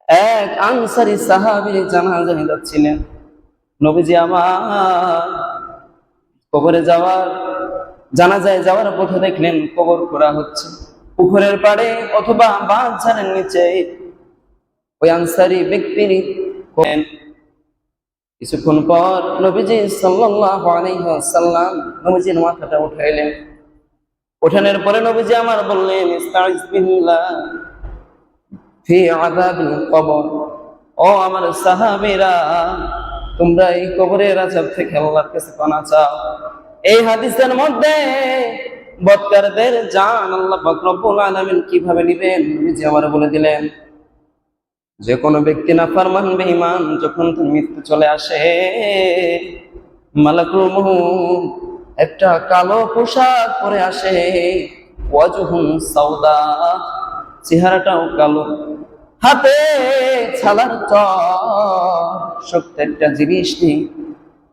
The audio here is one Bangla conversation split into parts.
এক আনসারী সাহাবীর জানাজায় যাচ্ছিলেন। নবীজি আমার কবরে জানাজায় যাওয়ার পথে দেখলেন কবর খোঁড়া হচ্ছে। পুকুরের পাড়ে অথবা বাঁধঝাড়ের নিচে ওই আনসারী ব্যক্তির কিছুক্ষণ পর নবীজি সাল্লাল্লাহু আলাইহি ওয়াসাল্লাম নবীজির মাথাটা উঠাইলেন। ওঠানোর পরে নবীজি আমার বললেন, ইস্তাইজ বিল্লাহ ফি আযাবিল কবর। ও আমার সাহাবীরা, তোমরা এই কবরের আযাব থেকে আল্লাহর কাছে পানা চাও। এই হাদিসের মধ্যে বদকারদের জান আল্লাহ পাক রব্বুল আলামিন কিভাবে নেবেন নবীজি আমার বলে দিলেন। যে কোনো ব্যক্তি নাফরমান বেঈমান যখন তার মৃত্যু চলে আসে, মালাকুল মউত একটা কালো পোশাক পরে আসে, ওয়াজহুন সাওদা, চেহারাটাও কালো, হাতে ছালার শক্ত একটা জিনিস নেই।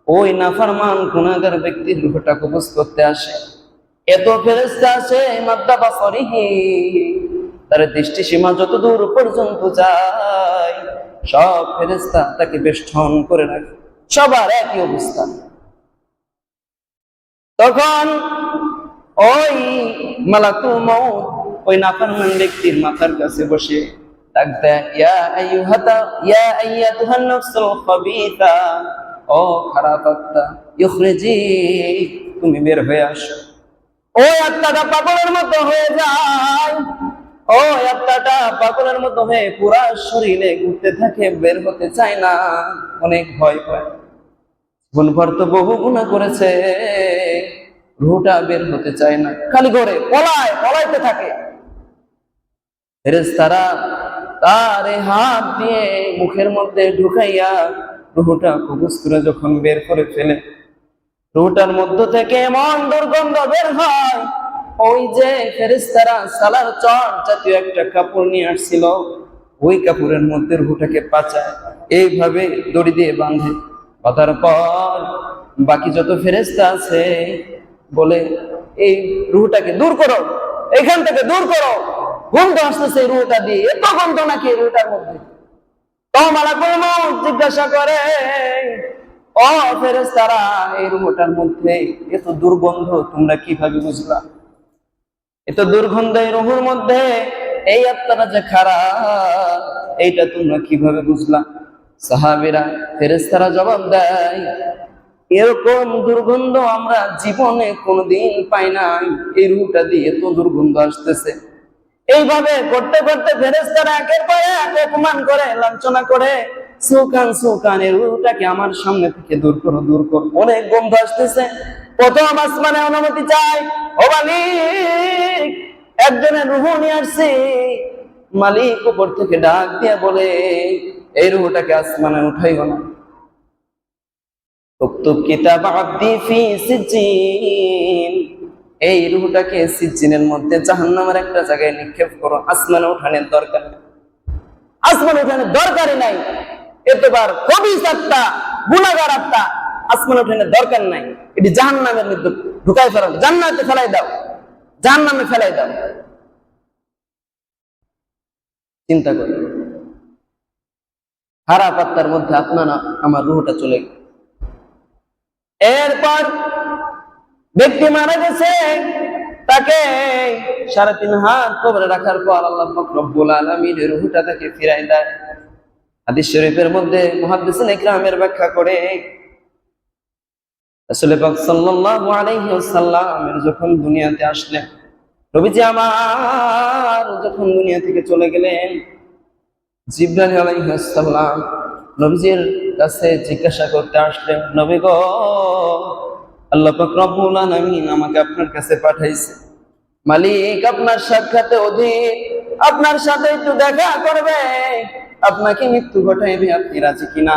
ওই নাফরমান গুনাহগার ব্যক্তির রূহটা কবজ করতে আসে। এত ফেরেশতা আসে, মাদ্দা বাসরিহি, তার দৃষ্টি সীমা যত দূর পর্যন্ত যায় সব ফেরেশতা তাকে বেষ্টন করে রাখে। সবার একই অবস্থা। তখন ওই মালাকুল মউত ওই নাফরমান ব্যক্তির মাথার কাছে বসে ডাক দেয়, ইয়া আইয়াতুহান নাফসুল খাবিথা, ও খারাপ আত্মা, ইখরিজি, তুমি বের হয়ে আসো। ওই আত্মাটা পাগলের মতো হয়ে যায়। ওই আত্মাটা পাগলের মতো হয়ে পুরা শরীরে ঘুরতে থাকে, বের হতে চায় না, অনেক ভয় পায়। গুণভর তো বহু গুনাহ করেছে, রুহটা বের হতে চায় না, খালি করে পলাইতে থাকে। ফেরেশতারা তার হাত দিয়ে মুখের মধ্যে ঢুকাইয়া রুহটা কবজ করে যখন বের করে ফেলে, রুহটার মধ্য থেকে এমন দুর্গন্ধ বের হয়, ওই যে ফেরেশতারা সালার চট জাতীয় একটা কাপড় নিয়ে আসছিল, ওই কাপড়ের মধ্যে রুহটাকে পাচায়, এইভাবে দড়ি দিয়ে বাঁধে। বাঁধার পর বাকি যত ফেরেশতা আছে বলে, এই রুহটাকে দূর করো, এখান থেকে দূর করো, গন্ধ আসতেছে রুহটা দিয়ে, এত গন্ধ নাকি রুহটার মধ্যে। তো মালাকুল মউত জিজ্ঞাসা করে, ও ফেরেশতারা, এই রুহটার মধ্যে এত দুর্গন্ধ তোমরা কিভাবে বুঝলা? এত দুর্গন্ধ এই রুহের মধ্যে, এই আত্মাটা যে খারাপ, এইটা তোমরা কিভাবে বুঝলা? সাহাবীরা ফেরেশতারা জবাব দেয়, এরকম দুর্গন্ধ আমরা জীবনে কোনোদিন পাই নাই, এই রুহটা দিয়ে এত দুর্গন্ধ আসতেছে। এইভাবে করতে করতে ফেরেশতারা একের পর এক অপমান করে, লাঞ্ছনা করে, সুকান এর রুহটাকে আমার সামনে থেকে দূর করো, অনেক গন্ধ আসতেছে। প্রথম আসমানে অনুমতি চাই, ও মালিক, একজনের রুহ নিয়ে আসছি। মালিক উপর থেকে ডাক দিয়ে বলে, এই রুহটাকে আসমানে উঠাইও না, উক্তুব কিতাব আবদি ফি সিজ্জিন, এই রুহটাকে সিজ্জিনের মধ্যে জাহান্নামের একটা জায়গায় নিক্ষেপ করো, আসমানে উঠানোর দরকার নেই। আসমানে উঠানোর দরকারই নাই, এতবার খবিস আত্মা, গুনাহগার আত্মা, আসমানে উঠানোর দরকার নাই। এটি জাহান্নামের মধ্যে ঢুকাই ফেলো, জান্নাতে ফেলাই দাও, জাহান্নামে ফেলাই দাও। চিন্তা করি, খারাপ আত্মার মধ্যে আপনার আমার রুহটা চলে গেল। এরপর ব্যক্তি মারা গেছে, তাকে 3.5 হাত কবরে রাখার পর আল্লাহ পাক রব্বুল আলামিন রূহটা তাকে ফিরাই দেয়। হাদিস শরীফের মধ্যে মুহাদ্দিসিন ইকরামের ব্যাখ্যা করে, রাসূল পাক সাল্লাল্লাহু আলাইহি ওয়াসাল্লাম যখন দুনিয়াতে আসলেন, নবীজি আমার যখন দুনিয়া থেকে চলে গেলেন, জিবরাইল আলাইহিস সালাম নবীজির কাছে জিজ্ঞাসা করতে আসলেন, নবী গো, আল্লাহ পাক রব্বুল আলামিন আমাকে আপনার কাছে পাঠাইছে, মালিক আপনার সাক্ষাতে অধীর, আপনার সাথে একটু দেখা করবে, আপনাকে মৃত্যু ঘটাইবে, আপনি রাজি কিনা?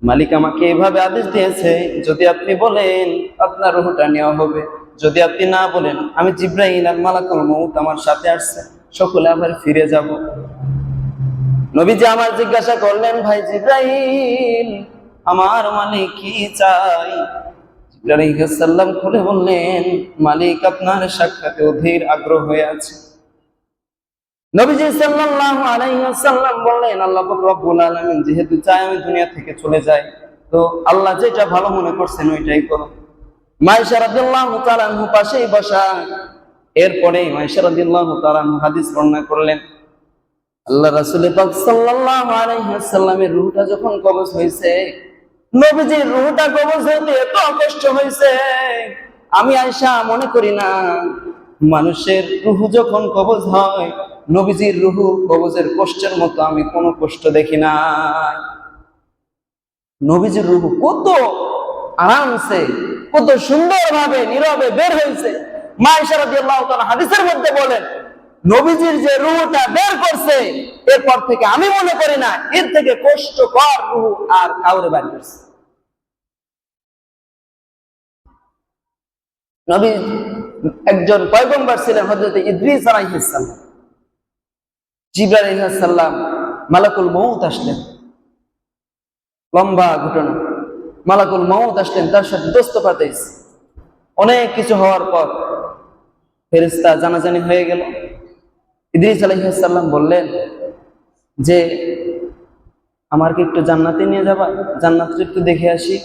মালিক আমাকে এভাবে আদেশ দিয়েছে, যদি আপনি বলেন আপনার রূহটা নেওয়া হবে, যদি আপনি না বলেন, আমি জিবরাইল আর মালাকুল মউত আমার সাথে আসছে, সকলে আবার ফিরে যাব। নবীজি আমার জিজ্ঞাসা করলেন, ভাই জিবরাইল, আমার মালিক কি চাই? জিবরাইল আলাইহিস সালাম খুলে বললেন, মালিক আপনার সাক্ষাতে অধীর আগ্রহ হয়ে আছে। নবীজি সাল্লাল্লাহু আলাইহি ওয়াসাল্লাম বললেন, আল্লাহ পাক রব্বুল আলামিন যেহেতু চায় আমি দুনিয়া থেকে চলে যাই, তো আল্লাহ যেটা ভালো মনে করছেন ওইটাই করো। মাইশা রাদিয়াল্লাহু তাআলা আনহু পাশেই বসা। এরপরে মাইশা রাদিয়াল্লাহু তাআলা আনহু হাদিস বর্ণনা করলেন, আল্লাহ রাসূল পাক সাল্লাল্লাহু আলাইহি ওয়াসাল্লামের রূহটা যখন কবজ হয়েছে, নবীজির রূহটা কবজ হতে এত কষ্ট হয়েছে, আমি আয়েশা মনে করি না মানুষের রূহ যখন কবজ হয় নবীজির রূহ কবজের কষ্টের মতো আমি কোনো কষ্ট দেখি নাই। নবীজির রূহ কত আরামসে, কত সুন্দরভাবে নীরবে বের হয়েছে। মা আয়েশা রাদিয়াল্লাহু তাআলা হাদিসের মধ্যে বলেন, নবীজির যে রূহটা বের করছে এরপর থেকে আমি মনে করি না এর থেকে কষ্টকর রূহ আর কাউরে বের করছে। নবী একজন পয়গম্বর ছিলেন, হযরত ইদ্রিস আলাইহিস সালাম। জিবরাইল আলাইহিস সালাম, মালাকুল মউত আসলেন। লম্বা ঘটনা। মালাকুল মউত আসলেন, তার সাথে দোস্তপাত হয়েছে। অনেক কিছু হওয়ার পর ফেরেশতা জানাজানি হয়ে গেল। ইদ্রিস আলাইহিস সালাম বললেন যে আমাকে একটু জান্নাতে নিয়ে যাবা, জান্নাতটা একটু দেখে আসি।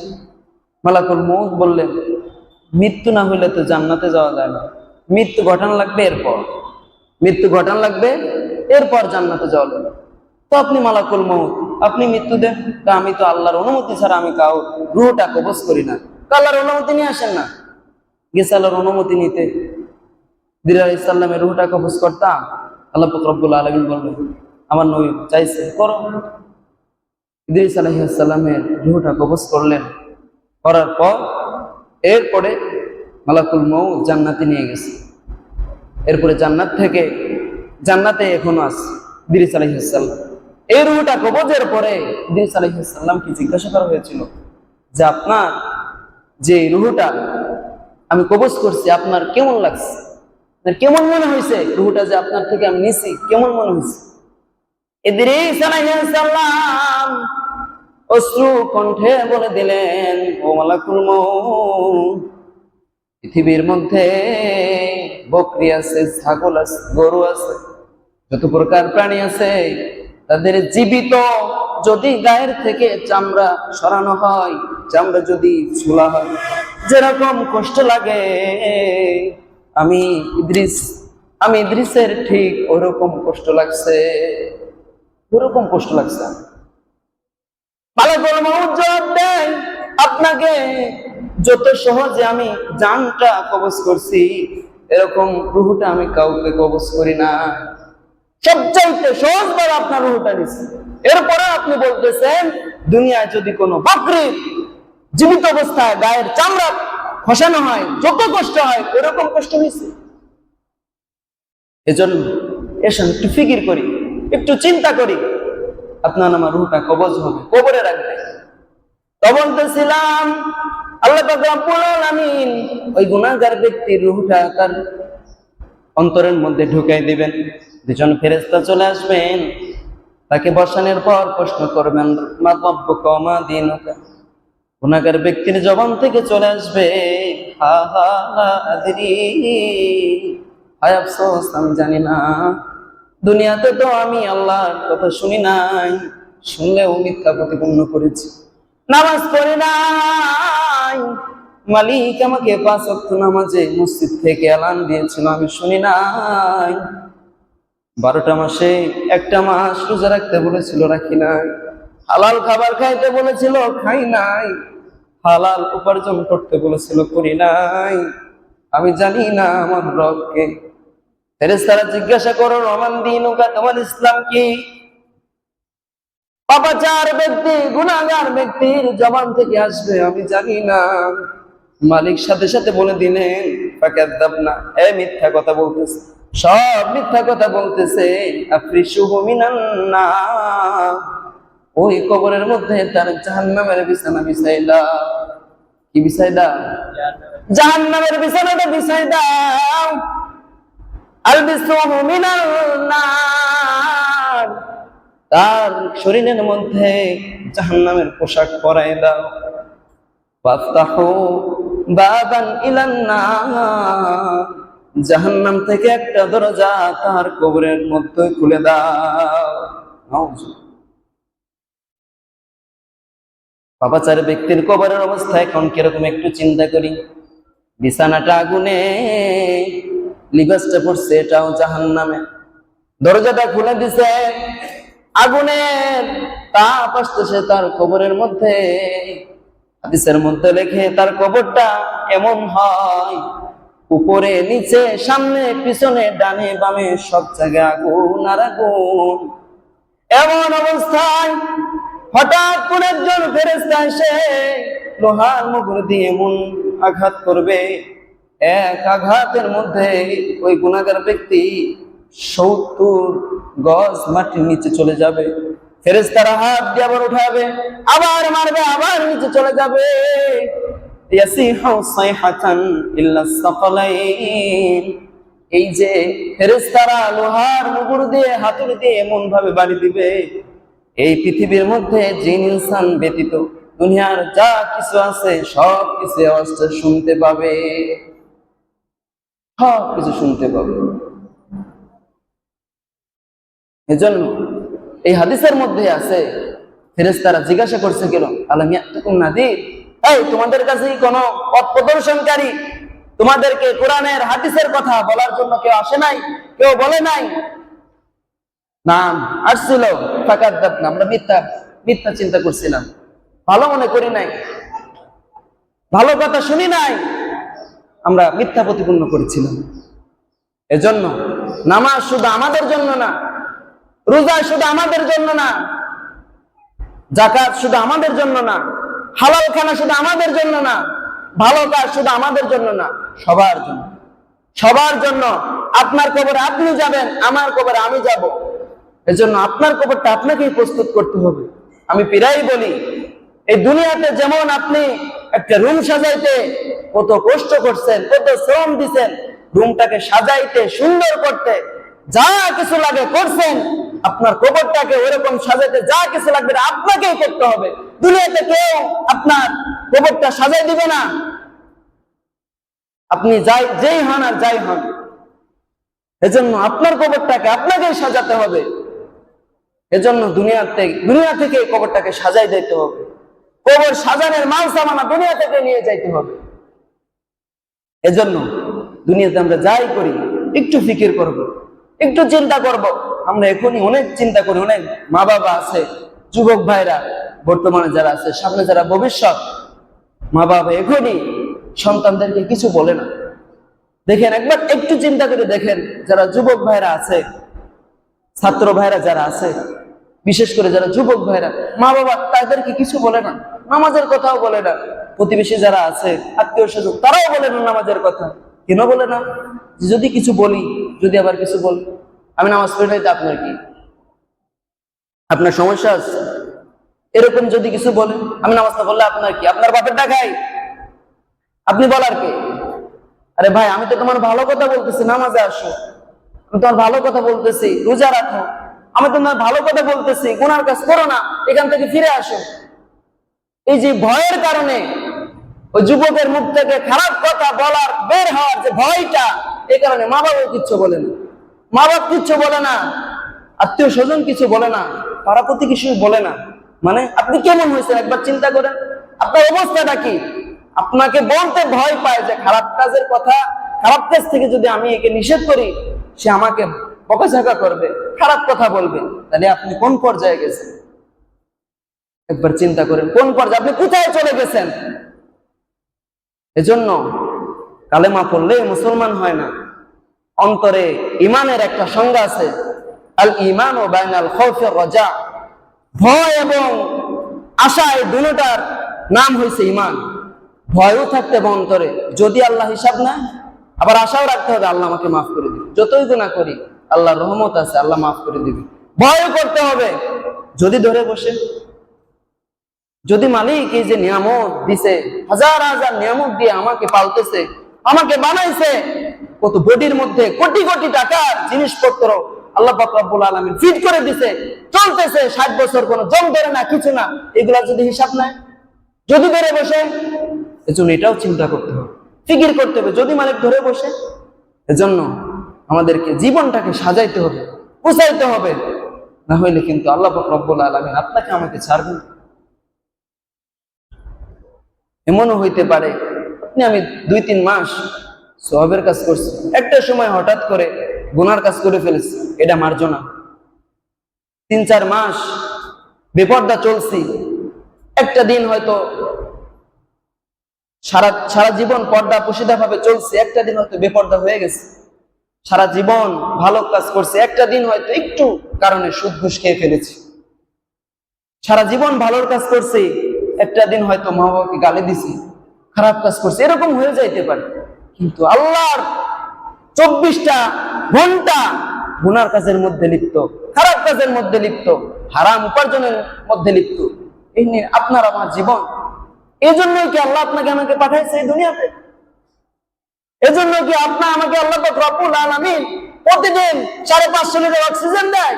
মালাকুল মউত বললেন, মৃত্যু না হইলে তো জান্নাতে যাওয়া যায় না, মৃত্যু ঘটানো লাগবে এরপর, মৃত্যু ঘটানো লাগবে এরপর জান্নাতে যাওয়া লাগবে। তো আপনি মালাকুল মউত, আপনি মৃত্যু দেন। তা আমি তো আল্লাহর অনুমতি ছাড়া আমি কাউ রূহটা কবজ করি না, আল্লাহর অনুমতি নিয়ে আসেন না। গেছে আল্লাহর অনুমতি নিতে, জিবরাইল আলাইহিস সালামের রূহটা কবজ করতাম। আল্লাহ পাক রব্বুল আলামিন বললেন, আমার নবী চাইছে করো। ইদ্রিস আলাইহিস সালামের রূহটা কবজ করলেন। করার পর এরপরে মালাকুল মউত জান্নাতে নিয়ে গেছে। এরপরে জান্নাত থেকে, জান্নাতে এখনো আছে ইদ্রিস আলাইহিস সালাম। এই রূহটা কবজের পরে ইদ্রিস আলাইহিস সালামকে জিজ্ঞাসা করা হয়েছিল যে আপনার যে রূহটা আমি কবজ করছি আপনার কেমন লাগছে, কেমন মনে হয়েছে, রূহটা যে আপনার থেকে আমি নিছি কেমন মনে হয়েছে? ইদ্রিস আলাইহিস সালাম অশ্রু কণ্ঠে বলে দিলেন, ও মালাকুল মউত, পৃথিবীর মধ্যে বকরি আছে, ছাগল আছে, গরু আছে, যত প্রকার প্রাণী আছে, তাদের জীবিত যদি গায়ের থেকে চামড়া সরানো হয়, চামড়া যদি ছোলা হয়, যেরকম কষ্ট লাগে আমি ইদ্রিসের ঠিক ওরকম কষ্ট লাগছে, ওরকম কষ্ট লাগছে। মালাকুল মউত জবাব দেয়, আপনাকে যত সহজে আমি জানটা কবজ করছি এরকম রূহটা আমি কাউকে কবজ করি না। সবচাইতে সহজভাবে আপনার রূহটা নিছি। এরপরে আপনি বলতেছেন দুনিয়ায় যদি কোনো বকরি জীবিত অবস্থায় গায়ের চামড়া খসানো হয় যত কষ্ট হয় ওরকম কষ্ট হয়েছে। এজন্য এসব একটু ফিকির করি, একটু চিন্তা করি, আপনার আমার রূহটা কবজ হবে, কবরে রাখবে। তো বলতেছিলাম আল্লাহ পাক রব্বুল আলামিন ওই গুনাহগার ব্যক্তির রূহটা তার অন্তরের মধ্যে ঢুকাই দিবেন। দুজন ফেরেশতা চলে আসবেন, তাকে বসানোর পর প্রশ্ন করবেন, মা রাব্বুকা ওয়া মা দীনুকা। গুনাহগার ব্যক্তির জবান থেকে চলে আসবে, হা হা লা আদরি, হায় আফসোস আমি জানি না, দুনিয়াতে তো আমি আল্লাহর কথা শুনি নাই, শুনলেও মিথ্যা প্রতিপন্ন করেছি, নামাজ পড়ি নাই, মালিক আমাকে 5 ওয়াক্ত নামাজে মসজিদ থেকে এলান দিয়েছিল আমি শুনি নাই, 12টা মাসে একটা মাস রোজা রাখতে বলেছিল রাখি নাই, হালাল খাবার খাইতে বলেছিল খাই নাই, হালাল উপার্জন করতে বলেছিল করি নাই, আমি জানি না আমার রবকে। ফেরেশতারা জিজ্ঞাসা করো, রমান দীনুকা, তোমার ইসলাম কি? পাপাচার ব্যক্তি, গুনাহগার ব্যক্তির জবান থেকে আসবে আমি জানি না। মালিক সাথে সাথে বলে দিলেন, ফাকাযাবনা, এ মিথ্যা কথা বলতেছে, সব মিথ্যা কথা বলতেছে, আফরিশুহু মিনান নার, ওই কবরের মধ্যে তার জাহান্নামের বিছানা বিছাই দাও। কি বিছাই দাও? জাহান্নামের বিছানাটা বিছাই দাও। আলবিসুহু মিনান নার, তার শরীরের মধ্যে জাহান্নামের পোশাক পরাই দাও। ওয়াফতাহু বাবান ইলান নার, জাহান্নাম থেকে একটা দরজা তার কবরের মধ্যে খুলে দাও। পাপাচার ব্যক্তির কবরের অবস্থা এখন কিরকম একটু চিন্তা করি। বিছানাটা আগুনে, লিবাসটা পড়ছে এটাও জাহান্নামে, দরজাটা খুলে দিছে, আগুনের তাপ আসতেছে তার কবরের মধ্যে। হাদিসের মধ্যে লেখে তার কবরটা এমন হয়, উপরে নিচে সামনে পিছনে ডানে বামে সব জায়গায় আগুন আর আগুন। এমন অবস্থায় হঠাৎ করে একজন ফেরেশতা এসে লোহার মুগুর দিয়ে এমন আঘাত করবে, এক আঘাতের মধ্যে ওই গুনাহগার ব্যক্তি 70 গজ মাটির নিচে চলে যাবে। ফেরেশতারা হাত দিয়ে আবার উঠাবে, আবার মারবে, আবার নিচে চলে যাবে। ইয়াসিহু সাইহাতান ইল্লা সাকালাইন, এই যে ফেরেশতারা লোহার মুগুর দিয়ে হাতুড়ি দিয়ে এমন ভাবে বাড়ি দিবে, এই পৃথিবীর মধ্যে জিন ইনসান ব্যতীত দুনিয়ার যা কিছু আছে সব কিছু আওয়াজটা শুনতে পাবে, সব কিছু শুনতে পাবে। এজন্য এই হাদিসের মধ্যে আছে, ফেরেশতারা জিজ্ঞাসা করছে কেন, আলাম ইয়াতুকুম নাদির, এই তোমাদের কাছে কি কোনো পথ প্রদর্শনকারী, তোমাদেরকে কোরআনের হাদিসের কথা বলার জন্য কেউ আসে নাই, কেউ বলে নাই? নাম আসছিল, ফাকাদ্দাবনা, আমরা মিথ্যা চিন্তা করছিলাম, ভালো মনে করি নাই, ভালো কথা শুনি নাই, আমরা মিথ্যা প্রতিপন্ন করেছিলাম। এজন্য নামাজ শুধু আমাদের জন্য না, রোজা শুধু আমাদের জন্য না, যাকাত শুধু আমাদের জন্য না, হালাল খানা শুধু আমাদের জন্য না, ভালো কাজ শুধু আমাদের জন্য না, সবার জন্য, সবার জন্য। আপনার কবরে আপনি যাবেন, আমার কবরে আমি যাব। এজন্য আপনার কবরটা আপনাকেই প্রস্তুত করতে হবে। আমি প্রায়ই বলি, এই দুনিয়াতে যেমন আপনি একটা রুম সাজাইতে কত কষ্ট করছেন, কত শ্রম দিচ্ছেন, রুমটাকে সাজাইতে সুন্দর করতে যা কিছু লাগে করছেন, আপনার কবরটাকে ওরকম সাজাইতে যা কিছু লাগবে আপনাকেই করতে হবে। দুনিয়াতে কেউ আপনার কবরটা সাজাই দিবে না, আপনি যেই হন আর যাই হন। এজন্য আপনার কবরটাকে আপনাকেই সাজাতে হবে। এজন্য দুনিয়া থেকে কবরটাকে সাজাই দিতে হবে। কবর সাজানোর মাল সামানা দুনিয়া থেকে নিয়ে যাইতে হবে। এজন্য দুনিয়াতে আমরা যাই করি একটু ফিকির করব, একটু চিন্তা করব। আমরা এখনই অনেক চিন্তা করি, অনেক মা বাবা আছে, যুবক ভাইরা বর্তমানে যারা আছে, সামনে যারা ভবিষ্যৎ, মা বাবা এখনই সন্তানদেরকে কিছু বলে না। দেখেন, একবার একটু চিন্তা করে দেখেন, যারা যুবক ভাইরা আছে, ছাত্র ভাইরা যারা আছে, বিশেষ করে যারা যুবক ভাইরা, মা বাবা তাদেরকে কিছু বলে না, নামাজের কথাও বলে না। প্রতিবেশী যারা আছে, আত্মীয় স্বজন, তারাও বলে না নামাজের কথা। কেন বলে না? যদি কিছু বলি, যদি আবার কিছু বলি, আমি নামাজ পড়ি নাই, আপনার কি, আপনার সমস্যা আছে? এরকম যদি কিছু বলে, আমি নামাজটা বললে আপনার কি, আপনার বাপের টাকাই, আপনি বলার কে? আরে ভাই, আমি তো তোমার ভালো কথা বলতেছি, নামাজে আসো, আমি তোমার ভালো কথা বলতেছি, রোজা রাখো, আমি তোমার ভালো কথা বলতেছি, গুনার কাজ করো না, এখান থেকে ফিরে আসো। এই যে ভয়ের কারণে ওই যুবকের মুখ থেকে খারাপ কথা বলার, বের হওয়ার যে ভয়টা, এই কারণে মা বাবা কিচ্ছু বলে না, মা বাবা কিচ্ছু বলে না, আত্মীয় স্বজন কিছু বলে না, পাড়াপতি কিছু বলে না। মানে আপনি কেমন হয়েছেন একবার চিন্তা করেন, আপনার অবস্থাটা কি? আপনাকে বলতে ভয় পায় যে খারাপ কাজের কথা, খারাপ কাজ থেকে যদি আমি একে নিষেধ করি, সে আমাকে বকাঝকা করবে, খারাপ কথা বলবে। তাহলে আপনি কোন পর্যায়ে গেছেন? একবার চিন্তা করেন, কোন পর্যায়ে, আপনি কোথায় চলে গেছেন? এজন্য কালেমা পড়লে মুসলমান হয় না, অন্তরে ইমানের একটা সংজ্ঞা আছে, আল ঈমান ও বাইনাল খাউফি ওয়া রাজা, ভয় এবং আশা, এই দুটোটার নাম হইছে ঈমান। ভয়ও থাকতে হবে অন্তরে, যদি আল্লাহ হিসাব না, আবার আশাও রাখতে হবে আল্লাহ আমাকে মাফ করে দিবে, যতই গুনাহ করি আল্লাহর রহমত আছে, আল্লাহ মাফ করে দিবে। ভয়ও করতে হবে, যদি ধরে বসে, যদি মালিক এই যে নিয়ামত দিছে, হাজার হাজার নিয়ামত দিয়ে আমাকে পালতেছে, আমাকে বানাইছে, কত বডির মধ্যে কোটি কোটি টাকার জিনিসপত্র আল্লাহ পাক রব্বুল আলামিন ফিট করে দিছে, চলতেছে 60 বছর, কোনো জং ধরে না, কিছু না, এগুলা যদি হিসাব নাই, যদি ধরে বসে, এজন্য এটাও চিন্তা করতে হবে, ফিকির করতে হবে, যদি মালিক ধরে বসে, এজন্য আমাদেরকে জীবনটাকে সাজাইতে হবে, গুছাইতে হবে, না হইলে কিন্তু আল্লাহ পাক রব্বুল আলামিন আপনাকে আমাকে ছাড়বেন। এমনও হইতে পারে আমি 2-3 মাস সওয়াবের কাজ করছি, একটা সময় হঠাৎ করে গুনার কাজ করে ফেলেছি, এটা মার্জনা। 3-4 মাস বেপরদা চলছি, একটা দিন হয়তো সারা জীবন পর্দা পুশিদা ভাবে চলছে, একটা দিন হয়তো বেপর্দা হয়ে গেছে। সারা জীবন ভালো কাজ করছে, একটা দিন হয়তো একটু কারণে সুদ ঘুষ খেয়ে ফেলেছি। সারা জীবন ভালোর কাজ করছি, একটা দিন হয়তো মা বাবাকে গালি দিছি, খারাপ কাজ করছে, এরকম হয়ে যাইতে পারে। কিন্তু আল্লাহর 24টা ঘন্টা গুনার কাজের মধ্যে লিপ্ত, খারাপ কাজের মধ্যে লিপ্ত, হারাম উপার্জনের মধ্যে লিপ্ত। এই নিয়ে আপনার আমার জীবন। এই জন্যই কি আল্লাহ আপনাকে আমাকে পাঠাইছে এই দুনিয়াতে? এজন্য কি আপনা আমাকে আল্লাহ পাক রব্বুল আলামিন প্রতিদিন 550 লিটার অক্সিজেন দেয়?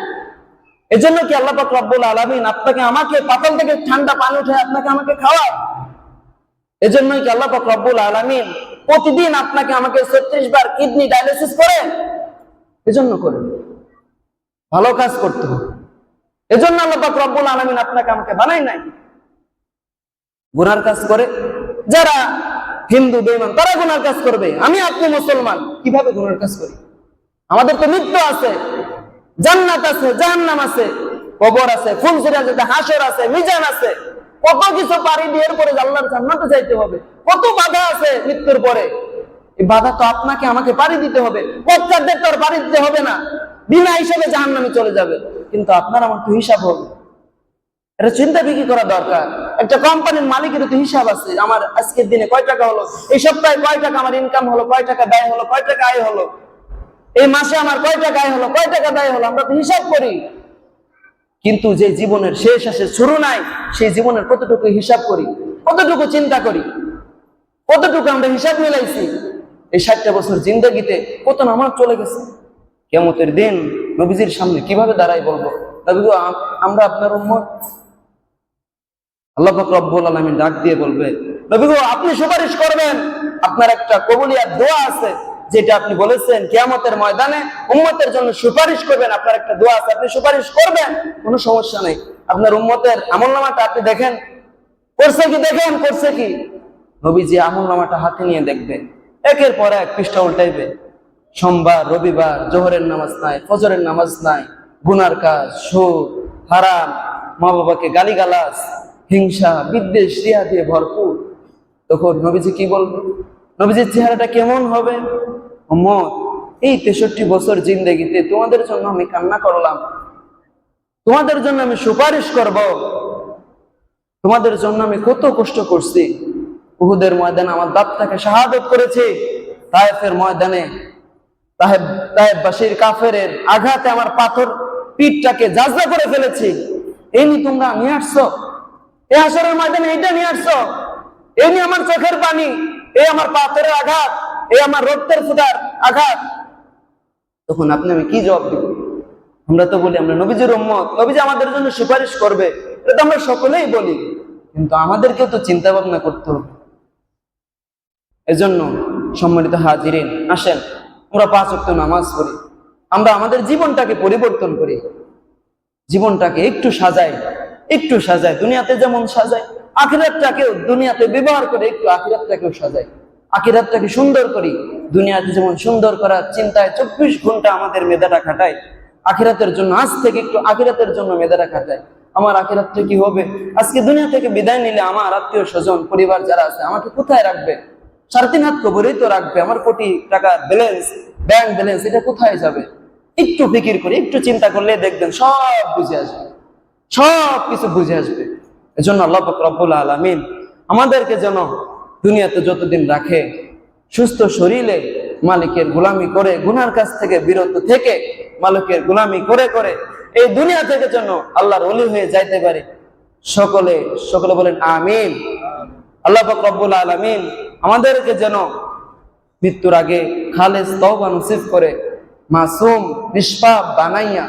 এজন্য কি আল্লাহ পাক রব্বুল আলামিন আপনাকে আমাকে পাতাল থেকে ঠান্ডা পানি উঠে আপনাকে আমাকে খাওয়ায়? এজন্যই কি আল্লাহ পাক রব্বুল আলামিন প্রতিদিন আপনাকে আমাকে 36 বার কিডনি ডায়ালিসিস করে? এজন্য করে ভালো কাজ করতে হবে। এজন্য আল্লাহ পাক রব্বুল আলামিন আপনাকে আমাকে বানাই নাই। গুনার কাজ করে যারা হিন্দু বেঈমান, তারা গুনার কাজ করবে। আমি আপনি মুসলমান কিভাবে গুনার কাজ করি? আমাদের তো মৃত্যু আছে, জান্নাত আছে, জাহান্নাম আছে, কবর আছে, ফুলসিরাত আছে, হাসর আছে, মিজান আছে, কত কিছু পাড়ি দিয়ে পরে আল্লাহর জান্নাতে যাইতে হবে। কত বাধা আছে মৃত্যুর পরে। এই বাধা তো আপনাকে আমাকে পাড়ি দিতে হবে। বচ্চাদের তো আর পাড়ি দিতে হবে না, বিনা হিসাবে জাহান্নামে চলে যাবে। কিন্তু আপনার আমার তো হিসাব হবে, এটা চিন্তা বিক্রি করা দরকার। একটা কোম্পানির মালিকের তো হিসাব আছে, আমার আজকের দিনে কয় টাকা হলো, এই সপ্তাহে কয় টাকা আমার ইনকাম হলো, কয় টাকা ব্যয় হলো, কয় টাকা আয় হলো, এই মাসে আমার কয় টাকা আয় হলো, কয় টাকা ব্যয় হলো, আমরা তো হিসাব করি। কিন্তু যে জীবনের শেষ আসে শুরু নাই, সেই জীবনের কতটুকু হিসাব করি, কতটুকু চিন্তা করি, কতটুকু আমরা হিসাব মিলাইছি। এই 60টা বছর জিন্দেগিতে কত নামাজ চলে গেছে। কিয়ামতের দিন নবীজির সামনে কিভাবে দাঁড়াই বলবো, নবী গো আমরা আপনার উম্মত। আল্লাহ পাক রব্বুল আলামিন ডাক দিয়ে বলবে, নবী গো আপনি সুপারিশ করবেন। আপনার একটা কবুলিয়াত দোয়া আছে, যেটা আপনি বলেছেন কিয়ামতের ময়দানে উম্মতের জন্য সুপারিশ করবেন। আপনার একটা দোয়া আছে, আপনি সুপারিশ করবেন, কোনো সমস্যা নেই। আপনার উম্মতের আমলনামাটা আপনি দেখেন, করছে কি দেখেন, করছে কি। নবীজি আমলনামাটা হাতে নিয়ে দেখবেন, একের পর এক পৃষ্ঠা উল্টাইবে। সোমবার, রবিবার জোহরের নামাজ নাই, ফজরের নামাজ নাই, গুনার কাজ, সুদ, হারাম, মা বাবাকে গালিগালাজ, হিংসা, বিদ্বেষ, রিয়া দিয়ে ভরপুর। তখন নবীজি কি বলবে? নবীজির চেহারাটা কেমন হবে? উম্মত, এই 63 বছর জিন্দেগিতে তোমাদের জন্য আমি কান্না করলাম, তোমাদের জন্য আমি সুপারিশ করব, তোমাদের জন্য আমি কত কষ্ট করছি। উহুদের ময়দানে আমার দাঁতটাকে শাহাদত করেছি, তায়েফের ময়দানে তায়েফবাসীর কাফেরের আঘাতে আমার পাথর পিঠটাকে জাজলা করে ফেলেছি। এই নিয়ে তোমরা নিয়ে আসছো, এই হাসরের ময়দানে এইটা নিয়ে আসছো, এই নিয়ে আমার চোখের পানি, এই আমার পাথরের আঘাত, এই আমার রক্তের ফুটার আঘাত। তখন আপনি আমি কি জবাব দিব? আমরা তো বলি আমরা নবীজির উম্মত, নবীজি আমাদের জন্য সুপারিশ করবে, এটা তো আমরা সকলেই বলি। কিন্তু আমাদেরকেও তো চিন্তা ভাবনা করতে হবে। এজন্য সম্মানিত হাজিরিন, আসেন আমরা 5 ওয়াক্ত নামাজ পড়ি, আমরা আমাদের জীবনটাকে পরিবর্তন করি, জীবনটাকে একটু সাজাই, একটু সাজাই। দুনিয়াতে যেমন সাজাই, আখিরাতটাকেও দুনিয়াতে ব্যবহার করে একটু আখিরাতটাকেও সাজাই, আখিরাতটাকে সুন্দর করি। দুনিয়াতে যেমন সুন্দর করার চিন্তায় 24 ঘন্টা আমাদের মেধাটা খাটাই, আখিরাতের জন্য আজ থেকে একটু আখিরাতের জন্য মেধাটা খাটাই। আমার আখিরাতটা কি হবে? আজকে দুনিয়া থেকে বিদায় নিলে আমার আত্মীয় স্বজন পরিবার যারা আছে আমাকে কোথায় রাখবে? 3.5 হাত কবরেই তো রাখবে। আমার কোটি টাকার ব্যালেন্স, ব্যাংক ব্যালেন্স, এটা কোথায় যাবে? একটু ফিকির করে একটু চিন্তা করলে দেখবেন সব বুঝে আসবে, সব কিছু বুঝে আসবে। এজন্য আল্লাহ পাক রব্বুল আলামিন আমাদেরকে যেন দুনিয়াতে যতদিন রাখে সুস্থ শরীরে মালিকের গোলামি করে, গুনার কাছ থেকে বিরত থেকে মালিকের গোলামি করে করে এই দুনিয়া থেকে যেন আল্লাহর ওলি হয়ে যাইতে পারে। সকলে সকলে বলেন আমিন। আল্লাহ পাক রব্বুল আলামিন আমাদেরকে যেন মৃত্যুর আগে খালেস তওবা নসিব করে, মাসুম নিষ্পাপ বানাইয়া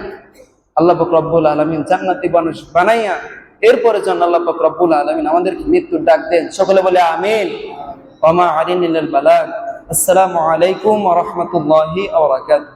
আল্লাহ পাক রব্বুল আলামিন জান্নাতি মানুষ বানাইয়া এরপরে যেন আল্লাহ পাক রব্বুল আলামিন আমাদেরকে মৃত্যুর ডাক দেন। সকলে বলে আমিন। ওয়া মা আলাইনাল বালাগ। আসসালামু আলাইকুম ওয়া রাহমাতুল্লাহি ওয়া বারাকাতুহু।